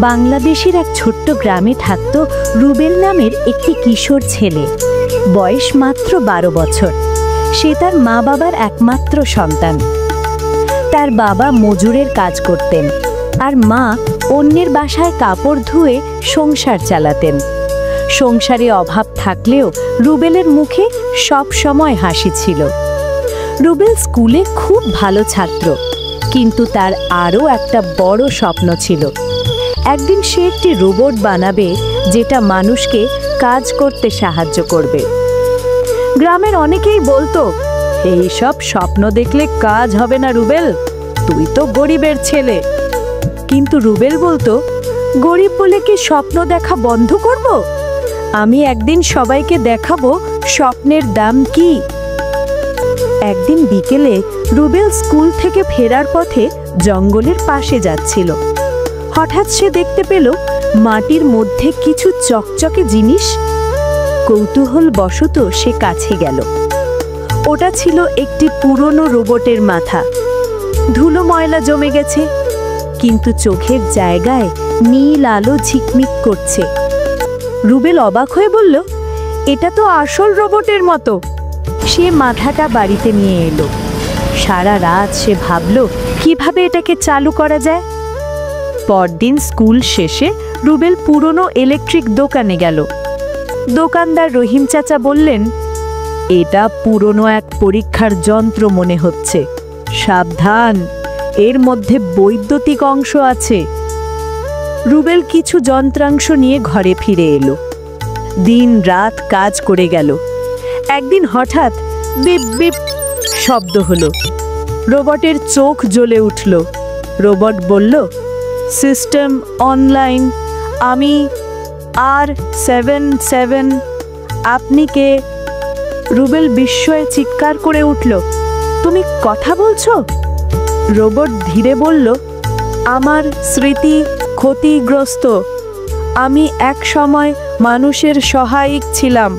বাংলাদেশের এক ছোট্ট গ্রামে থাকত রুবেল নামের একটি কিশোর ছেলে। বয়স মাত্র 12 বছর। সে তার মা বাবার একমাত্র সন্তান। তার বাবা মজুরের কাজ করতেন আর মা অন্যের বাসায় কাপড় ধুয়ে সংসার চালাতেন। সংসারে অভাব থাকলেও রুবেলের মুখে সব সময় হাসি ছিল। রুবেল স্কুলে খুব ভালো ছাত্র, কিন্তু তার আরও একটা বড় স্বপ্ন ছিল। একদিন সে একটি রোবট বানাবে যেটা মানুষকে কাজ করতে সাহায্য করবে। গ্রামের অনেকেই বলতো, এই সব স্বপ্ন দেখলে কাজ হবে না রুবেল, তুই তো গরিবের ছেলে। কিন্তু রুবেল বলতো, গরিব বলে কি স্বপ্ন দেখা বন্ধ করব? আমি একদিন সবাইকে দেখাবো স্বপ্নের দাম কি। একদিন বিকেলে রুবেল স্কুল থেকে ফেরার পথে জঙ্গলের পাশে যাচ্ছিল। হঠাৎ সে দেখতে পেল মাটির মধ্যে কিছু চকচকে জিনিস। কৌতূহলবশত সে কাছে গেল। ওটা ছিল একটি পুরনো রোবটের মাথা। ধুলো ময়লা জমে গেছে, কিন্তু চোখের জায়গায় নীল আলো ঝিকমিক করছে। রুবেল অবাক হয়ে বলল, এটা তো আসল রোবটের মতো। সে মাথাটা বাড়িতে নিয়ে এলো। সারা রাত সে ভাবল কিভাবে এটাকে চালু করা যায়। পরদিন স্কুল শেষে রুবেল পুরনো ইলেকট্রিক দোকানে গেল। দোকানদার রহিম চাচা বললেন, এটা পুরনো এক পরীক্ষার যন্ত্র মনে হচ্ছে, সাবধান, এর মধ্যে বৈদ্যুতিক অংশ আছে। রুবেল কিছু যন্ত্রাংশ নিয়ে ঘরে ফিরে এলো। দিন রাত কাজ করে গেল। একদিন হঠাৎ বিপ বিপ শব্দ হলো। রোবটের চোখ জ্বলে উঠল। রোবট বলল, সিস্টেম অনলাইন, আমি R77, আপনি কে? রুবেল বিস্ময়ে চিৎকার করে উঠল, তুমি কথা বলছো? রোবট ধীরে বলল, আমার স্মৃতি ক্ষতিগ্রস্ত, আমি এক সময় মানুষের সহায়ক ছিলাম।